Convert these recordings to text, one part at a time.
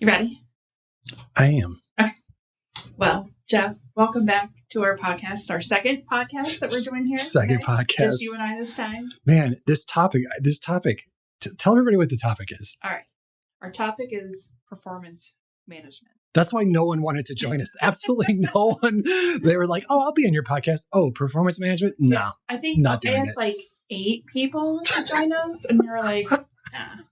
You ready? I am. Okay. Well, Jeff, welcome back to our podcast. It's our second podcast that we're doing here. Second today. podcast. Just you and I this time. Man, this topic, tell everybody what the topic is. All right. Our topic is performance management. That's why no one wanted to join us. Absolutely no one. They were like, oh, I'll be on your podcast. Oh, performance management? No. Yeah, I think I asked like 8 people to join us, and they were like, nah.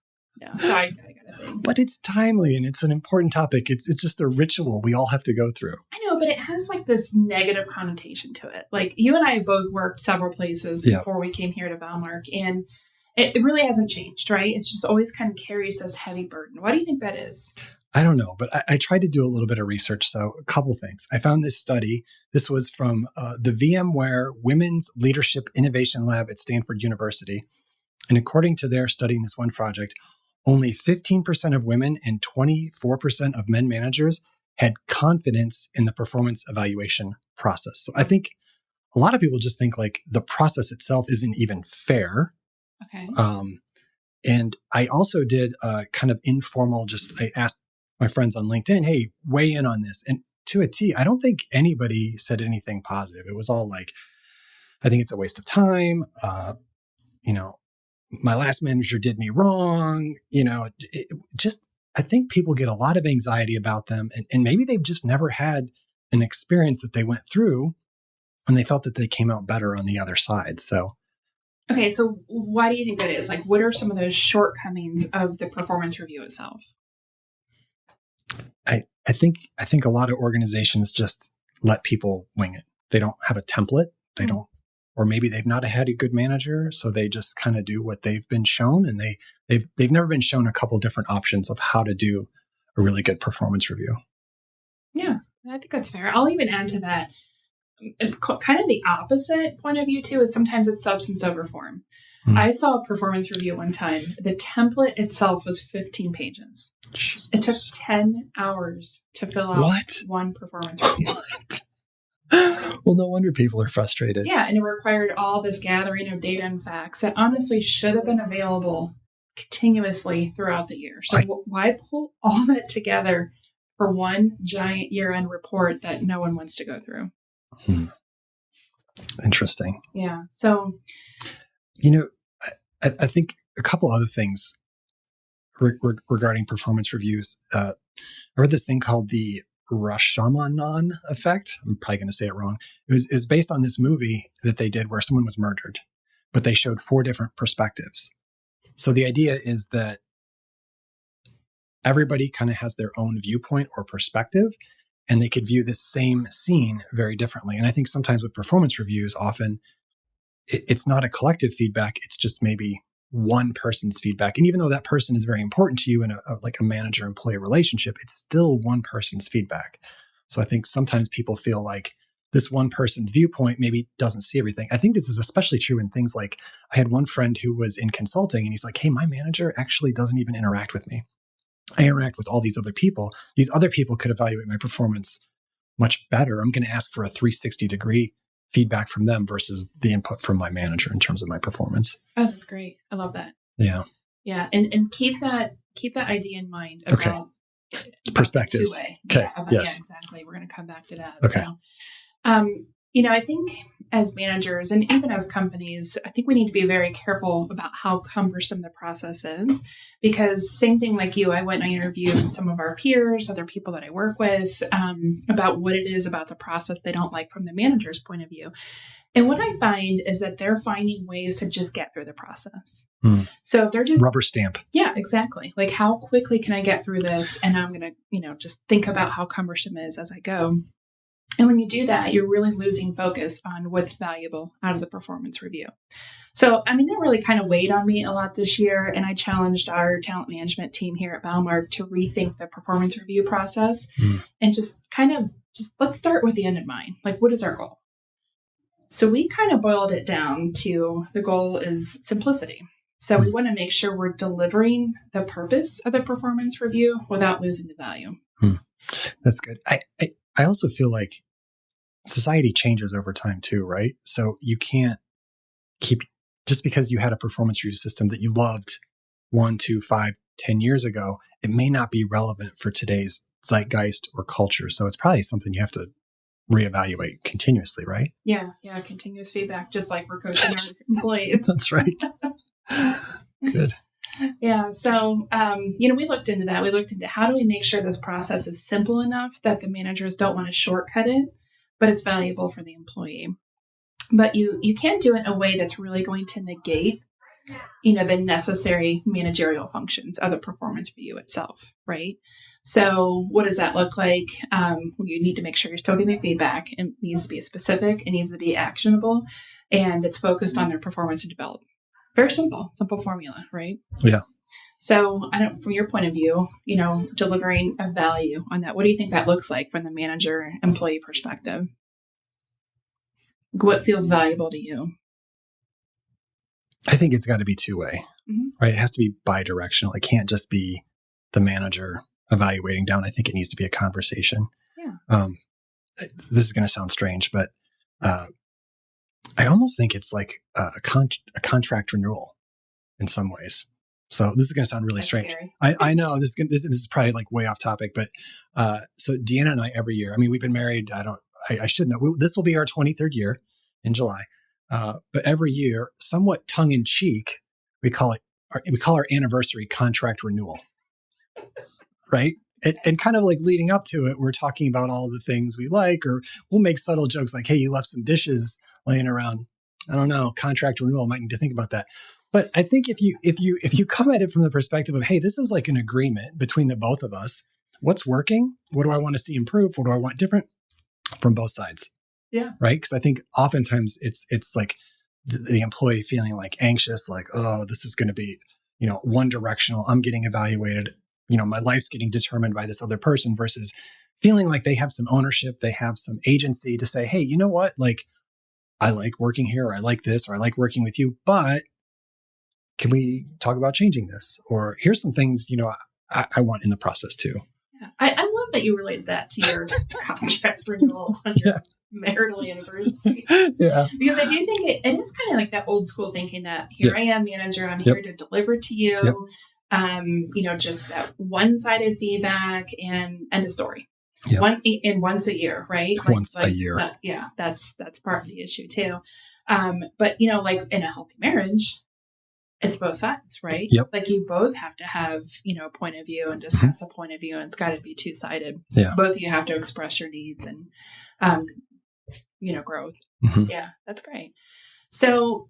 No, so I gotta think. But it's timely and it's an important topic. It's just a ritual we all have to go through. I know, but it has like this negative connotation to it. Like you and I both worked several places before we came here to Valmark, and it really hasn't changed, right? It's just always kind of carries this heavy burden. Why do you think that is? I don't know, but I tried to do a little bit of research. So a couple things. I found this study. This was from the VMware Women's Leadership Innovation Lab at Stanford University. And according to their study in this one project, only 15% of women and 24% of men managers had confidence in the performance evaluation process. So I think a lot of people just think like the process itself isn't even fair. Okay. And I also did a kind of informal, I asked my friends on LinkedIn, hey, weigh in on this. And to a T, I don't think anybody said anything positive. It was all like, I think it's a waste of time. My last manager did me wrong. I think people get a lot of anxiety about them. And maybe they've just never had an experience that they went through and they felt that they came out better on the other side. So. Okay. So why do you think that is? Like, what are some of those shortcomings of the performance review itself? I think a lot of organizations just let people wing it. They don't have a template. They don't. Or maybe they've not had a good manager, so they just kind of do what they've been shown, and they've never been shown a couple different options of how to do a really good performance review. Yeah, I think that's fair. I'll even add to that, kind of the opposite point of view too, is sometimes it's substance over form. I saw a performance review one time. The template itself was 15 pages. Jeez. It took 10 hours to fill out one performance review. What? Well, no wonder people are frustrated. Yeah, and it required all this gathering of data and facts that honestly should have been available continuously throughout the year. So why pull all that together for one giant year-end report that no one wants to go through? Interesting. Yeah. So, I think a couple other things regarding performance reviews. I read this thing called the Rashomon effect. I'm probably going to say it wrong. It was based on this movie that they did where someone was murdered, but they showed 4 different perspectives. So the idea is that everybody kind of has their own viewpoint or perspective, and they could view this same scene very differently. And I think sometimes with performance reviews, often it's not a collective feedback. It's just maybe one person's feedback. And even though that person is very important to you in a manager-employee relationship, it's still one person's feedback. So I think sometimes people feel like this one person's viewpoint maybe doesn't see everything. I think this is especially true in things like, I had one friend who was in consulting and he's like, hey, my manager actually doesn't even interact with me. I interact with all these other people. These other people could evaluate my performance much better. I'm going to ask for a 360-degree feedback from them versus the input from my manager in terms of my performance. Oh, that's great. I love that. Yeah. Yeah. And keep that idea in mind about perspectives. Two-way. Okay. Yeah, yes. Yeah, exactly. We're going to come back to that. Okay. So, I think as managers and even as companies, I think we need to be very careful about how cumbersome the process is, because same thing like you, I went and I interviewed some of our peers, other people that I work with, about what it is about the process they don't like from the manager's point of view. And what I find is that they're finding ways to just get through the process. So they're just rubber stamp. Yeah, exactly. Like, how quickly can I get through this? And I'm going to, just think about how cumbersome it is as I go. And when you do that, you're really losing focus on what's valuable out of the performance review. So, that really kind of weighed on me a lot this year. And I challenged our talent management team here at Valmark to rethink the performance review process and just let's start with the end in mind. Like, what is our goal? So we kind of boiled it down to the goal is simplicity. So we want to make sure we're delivering the purpose of the performance review without losing the value. That's good. I also feel like society changes over time too, right? So you can't keep, just because you had a performance review system that you loved 1, 2, 5, 10 years ago, it may not be relevant for today's zeitgeist or culture. So it's probably something you have to reevaluate continuously, right? Yeah. Continuous feedback, just like we're coaching our employees. That's right. Good. Yeah. So, we looked into that. We looked into how do we make sure this process is simple enough that the managers don't want to shortcut it, but it's valuable for the employee. But you can't do it in a way that's really going to negate, the necessary managerial functions of the performance review itself, right? So what does that look like? You need to make sure you're still giving feedback. It needs to be specific. It needs to be actionable. And it's focused on their performance and development. Very simple formula, right? Yeah. So from your point of view, delivering a value on that, what do you think that looks like from the manager-employee perspective? What feels valuable to you? I think it's got to be two-way, right? It has to be bi-directional. It can't just be the manager evaluating down. I think it needs to be a conversation. Yeah. This is going to sound strange, but I almost think it's like a contract renewal in some ways. So this is going to sound really strange. I know this is probably like way off topic, but so Deanna and I every year, we've been married. I should know. This will be our 23rd year in July. But every year, somewhat tongue in cheek, we call our anniversary contract renewal, right? And kind of like leading up to it, we're talking about all the things we like, or we'll make subtle jokes like, "Hey, you left some dishes laying around. I don't know, contract renewal. Might need to think about that." But I think if you come at it from the perspective of, "Hey, this is like an agreement between the both of us. What's working? What do I want to see improve? What do I want different?" From both sides. Yeah. Right. Because I think oftentimes it's like the employee feeling like anxious, like, oh, this is going to be, one directional. I'm getting evaluated. My life's getting determined by this other person, versus feeling like they have some ownership. They have some agency to say, hey, you know what? Like, I like working here, or I like this, or I like working with you, but can we talk about changing this? Or here's some things, I want in the process too. Yeah. I love that you related that to your contract renewal on your marital anniversary. Yeah. Because I do think it is kind of like that old school thinking that here I am, manager, I'm here to deliver to you. Yep. Just that one-sided feedback and end of story. Yep. Once a year, right? Once a year. That's part of the issue too. But like in a healthy marriage, it's both sides, right? Yep. Like you both have to have, a point of view and discuss a point of view, and it's got to be two-sided. Yeah. Both of you have to express your needs and, growth. Mm-hmm. Yeah, that's great. So,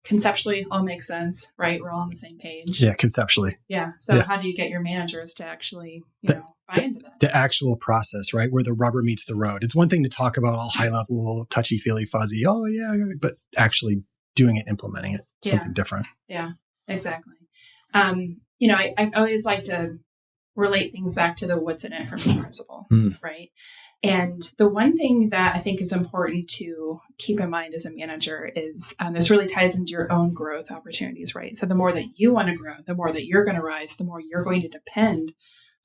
conceptually all makes sense, right? We're all on the same page. Yeah, conceptually. Yeah. So how do you get your managers to actually, buy into that? The actual process, right? Where the rubber meets the road. It's one thing to talk about all high level, touchy feely, fuzzy. Oh yeah. But actually doing it, implementing it, something different. Yeah, exactly. I always like to relate things back to the what's in it for me principle, right? And the one thing that I think is important to keep in mind as a manager is this really ties into your own growth opportunities, right? So the more that you want to grow, the more that you're going to rise, the more you're going to depend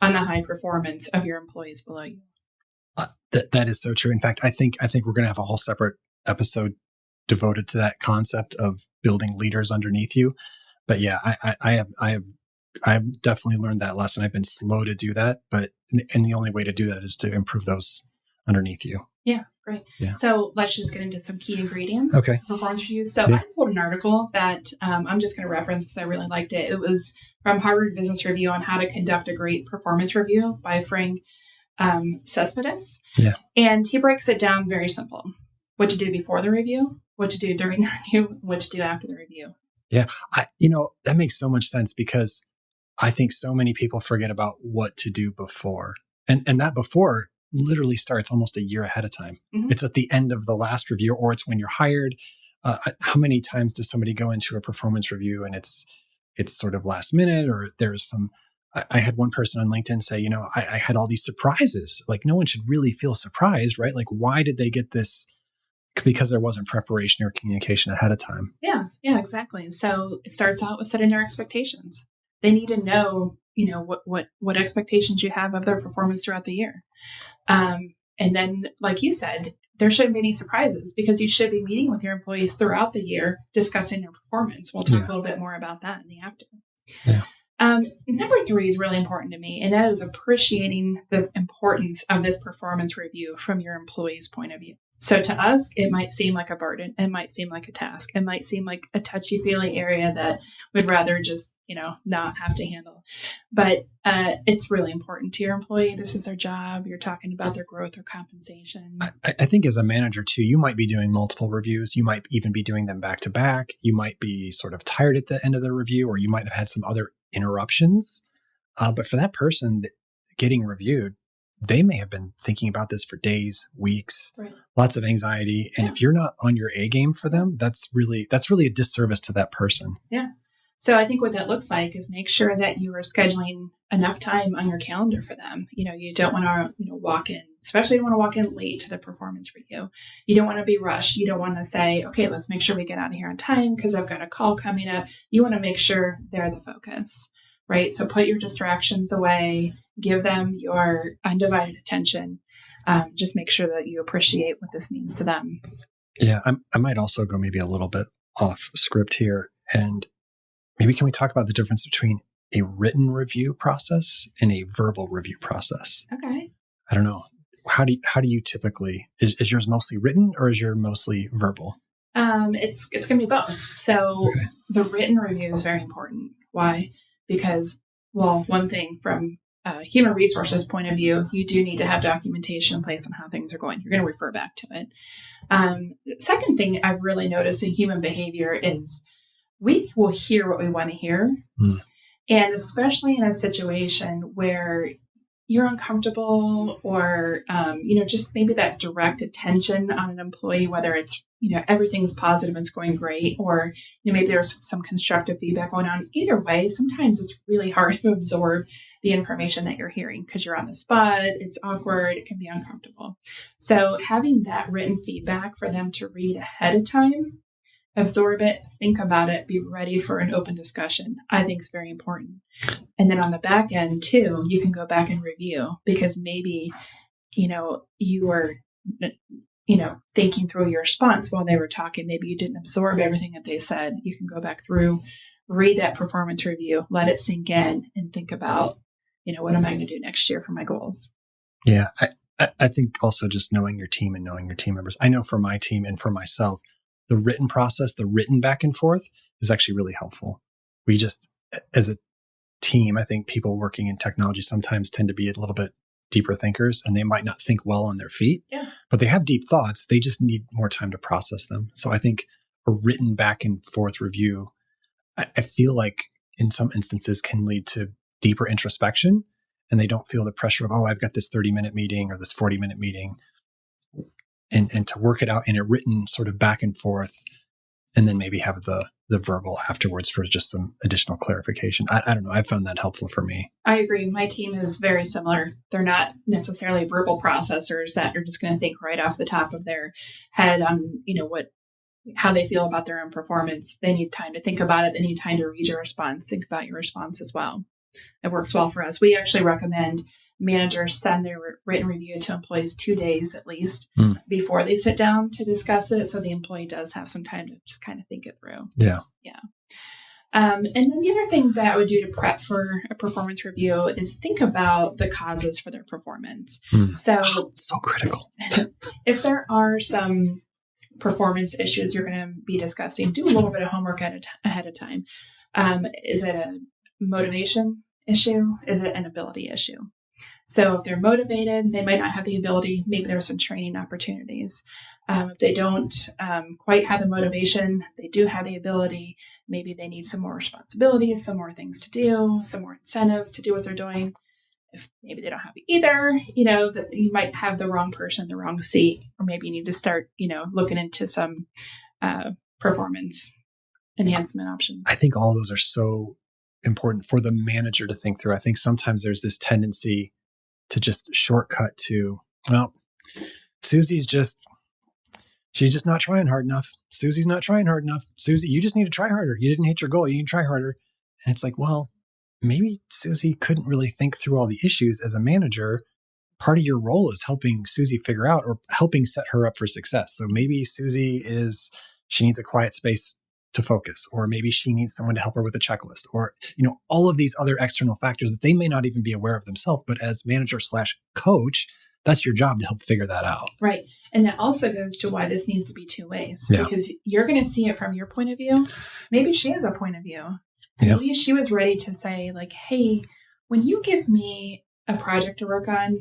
on the high performance of your employees below you. That is so true. In fact, I think we're going to have a whole separate episode devoted to that concept of building leaders underneath you. But yeah, I've definitely learned that lesson. I've been slow to do that, and the only way to do that is to improve those underneath you. Yeah, great. Yeah. So let's just get into some key ingredients. Okay. Performance reviews. So I pulled an article that I'm just going to reference because I really liked it. It was from Harvard Business Review on how to conduct a great performance review by Frank Cespedes. Yeah. And he breaks it down very simple. What to do before the review, what to do during the review, what to do after the review. Yeah. That makes so much sense because I think so many people forget about what to do before. And that before literally starts almost a year ahead of time. Mm-hmm. It's at the end of the last review, or it's when you're hired. How many times does somebody go into a performance review and it's sort of last minute, or there's some, I had one person on LinkedIn say, I had all these surprises. Like no one should really feel surprised, right? Like why did they get this? Because there wasn't preparation or communication ahead of time. Yeah, exactly. And so it starts out with setting their expectations. They need to know, what expectations you have of their performance throughout the year. And then, like you said, there shouldn't be any surprises because you should be meeting with your employees throughout the year discussing their performance. We'll talk a little bit more about that in the after. Yeah. Number 3 is really important to me, and that is appreciating the importance of this performance review from your employee's point of view. So to us, it might seem like a burden. It might seem like a task. It might seem like a touchy-feely area that we'd rather just, not have to handle. But it's really important to your employee. This is their job. You're talking about their growth or compensation. I think as a manager too, you might be doing multiple reviews. You might even be doing them back to back. You might be sort of tired at the end of the review, or you might have had some other interruptions. But for that person getting reviewed, they may have been thinking about this for days, weeks, right. Lots of anxiety. And if you're not on your A game for them, that's really a disservice to that person. Yeah. So I think what that looks like is make sure that you are scheduling enough time on your calendar for them. You don't want to, walk in, especially you don't want to walk in late to the performance review. You don't want to be rushed. You don't want to say, okay, let's make sure we get out of here on time because I've got a call coming up. You want to make sure they're the focus, right? So put your distractions away, give them your undivided attention. Just make sure that you appreciate what this means to them. Yeah, I might also go maybe a little bit off script here. And maybe can we talk about the difference between a written review process and a verbal review process? Okay. I don't know. How do you typically, is yours mostly written or is yours mostly verbal? It's going to be both. So The written review is very important. Why? Because, one thing from human resources point of view, you do need to have documentation in place on how things are going. You're going to refer back to it. The second thing I've really noticed in human behavior is we will hear what we want to hear. And especially in a situation where you're uncomfortable or, just maybe that direct attention on an employee, whether it's, everything's positive and it's going great, or, maybe there's some constructive feedback going on. Either way, sometimes it's really hard to absorb the information that you're hearing because you're on the spot. It's awkward. It can be uncomfortable. So having that written feedback for them to read ahead of time, absorb it, think about it, be ready for an open discussion, I think is very important. And then on the back end too, you can go back and review because maybe, you were, thinking through your response while they were talking. Maybe you didn't absorb everything that they said. You can go back through, read that performance review, let it sink in and think about, what am I going to do next year for my goals? Yeah. I think also just knowing your team and knowing your team members. I know for my team and for myself, the written process, the written back and forth is actually really helpful. We just, as a team, I think people working in technology sometimes tend to be a little bit deeper thinkers and they might not think well on their feet, but they have deep thoughts. They just need more time to process them. So I think a written back and forth review, I feel like in some instances can lead to deeper introspection and they don't feel the pressure of, I've got this 30-minute meeting or this 40-minute meeting. And to work it out in a written sort of back and forth, and then maybe have the verbal afterwards for just some additional clarification. I don't know. I found that helpful for me. I agree. My team is very similar. They're not necessarily verbal processors that are just going to think right off the top of their head on, how they feel about their own performance. They need time to think about it. They need time to read your response. Think about your response as well. It works well for us. We actually recommend managers send their written review to employees 2 days at least before they sit down to discuss it. So the employee does have some time to just kind of think it through. Yeah. And then the other thing that I would do to prep for a performance review is think about the causes for their performance. So critical. If there are some performance issues you're going to be discussing, do a little bit of homework ahead of time. Is it a motivation issue? Is it an ability issue? So if they're motivated, they might not have the ability. Maybe there's some training opportunities. If they don't quite have the motivation, they do have the ability. Maybe they need some more responsibilities, some more things to do, some more incentives to do what they're doing. If maybe they don't have it either, that you might have the wrong person in the wrong seat, or maybe you need to start, looking into some performance enhancement options. I think all those are so important for the manager to think through. I think sometimes there's this tendency to just shortcut to, she's just not trying hard enough. Susie's not trying hard enough. Susie, you just need to try harder. You didn't hit your goal. You need to try harder. And it's like, maybe Susie couldn't really think through all the issues as a manager part of your role is helping Susie figure out or helping set her up for success. So maybe she needs a quiet space to focus, or maybe she needs someone to help her with a checklist, or, all of these other external factors that they may not even be aware of themselves. But as manager/coach, that's your job to help figure that out. Right. And that also goes to why this needs to be two ways, Yeah. because you're going to see it from your point of view. Maybe she has a point of view. Yeah. Maybe she was ready to say, like, hey, when you give me a project to work on,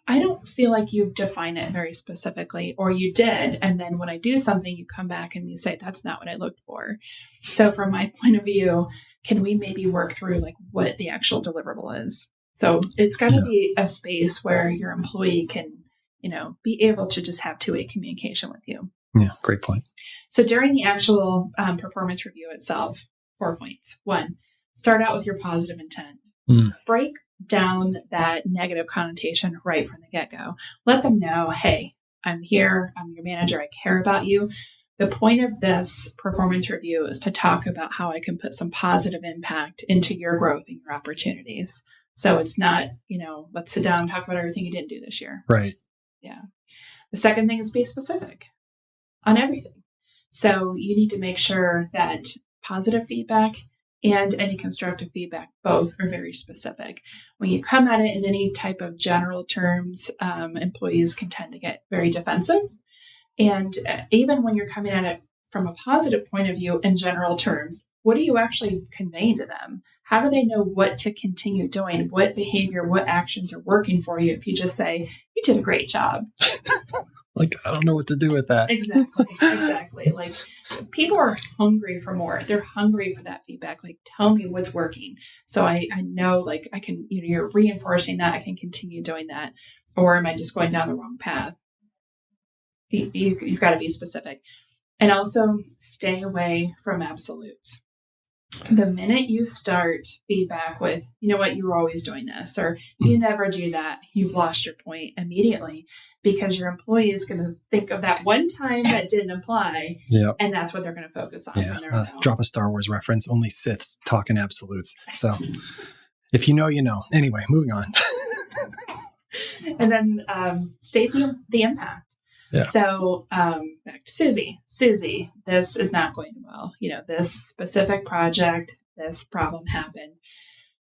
I don't feel like you've defined it very specifically, or you did. And then when I do something, you come back and you say, that's not what I looked for. So from my point of view, can we maybe work through like what the actual deliverable is? So it's got to be a space where your employee can, be able to just have two-way communication with you. Yeah, great point. So during the actual performance review itself, 4 points. 1, start out with your positive intent. Break down that negative connotation right from the get-go. Let them know, hey, I'm here. I'm your manager. I care about you. The point of this performance review is to talk about how I can put some positive impact into your growth and your opportunities. So it's not, let's sit down and talk about everything you didn't do this year. Right. Yeah. The second thing is be specific on everything. So you need to make sure that positive feedback and any constructive feedback, both are very specific. When you come at it in any type of general terms, employees can tend to get very defensive. And even when you're coming at it from a positive point of view in general terms, what are you actually conveying to them? How do they know what to continue doing? What behavior, what actions are working for you? If you just say, you did a great job. Like, I don't know what to do with that. Exactly. Like, people are hungry for more. They're hungry for that feedback. Like, tell me what's working. So I know, like, I can, you're reinforcing that. I can continue doing that. Or am I just going down the wrong path? You've got to be specific. And also stay away from absolutes. The minute you start feedback with, you know what, you were always doing this, or you never do that, you've lost your point immediately, because your employee is going to think of that one time that didn't apply. Yep. And that's what they're going to focus on. Yeah. Drop a Star Wars reference. Only Siths talk in absolutes. So if you know, you know. Anyway, moving on. And then state the impact. Yeah. So back to Susie. Susie, this is not going well. This specific project, this problem happened.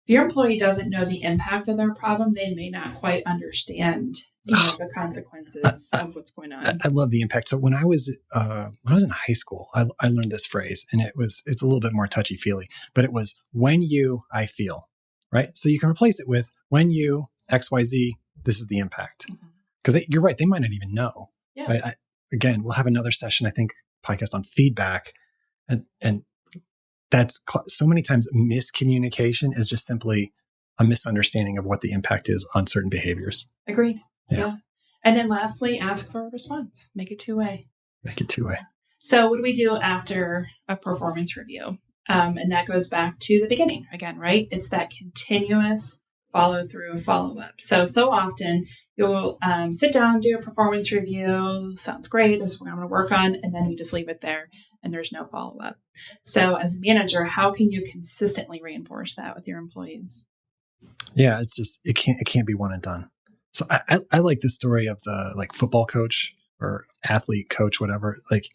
If your employee doesn't know the impact of their problem, they may not quite understand the consequences of what's going on. I love the impact. So when I was in high school, I learned this phrase, and it's a little bit more touchy feely, but it was when you, I feel, right? So you can replace it with when you XYZ, this is the impact. Because you're right, they might not even know. Yeah. Right? Again, we'll have another session, I think, podcast on feedback. And that's so many times miscommunication is just simply a misunderstanding of what the impact is on certain behaviors. Agreed. Yeah. And then lastly, ask for a response. Make it two-way. So what do we do after a performance review? And that goes back to the beginning again, right? It's that continuous follow through and follow up. So often you'll sit down, do a performance review. Sounds great. This is what I'm going to work on. And then you just leave it there and there's no follow up. So as a manager, how can you consistently reinforce that with your employees? Yeah, it's just, it can't be one and done. So I like the story of the football coach or athlete coach, whatever. Like,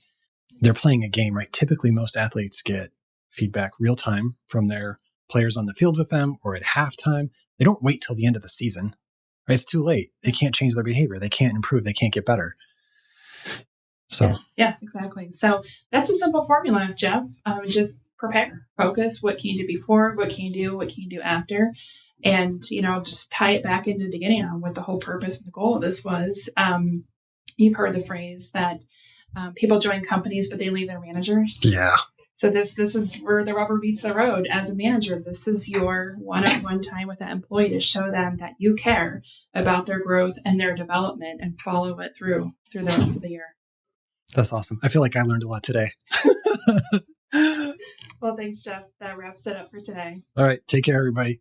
they're playing a game, right? Typically most athletes get feedback real time from their players on the field with them or at halftime. They don't wait till the end of the season, right? It's too late. They can't change their behavior. They can't improve. They can't get better. So yeah, exactly. So that's a simple formula, Jeff. Just prepare, focus. What can you do before? What can you do? What can you do after? And, just tie it back into the beginning on what the whole purpose and the goal of this was. You've heard the phrase that people join companies, but they leave their managers. Yeah. So this is where the rubber meets the road. As a manager, this is your one-on-one time with that employee to show them that you care about their growth and their development and follow it through the rest of the year. That's awesome. I feel like I learned a lot today. Well, thanks, Jeff. That wraps it up for today. All right. Take care, everybody.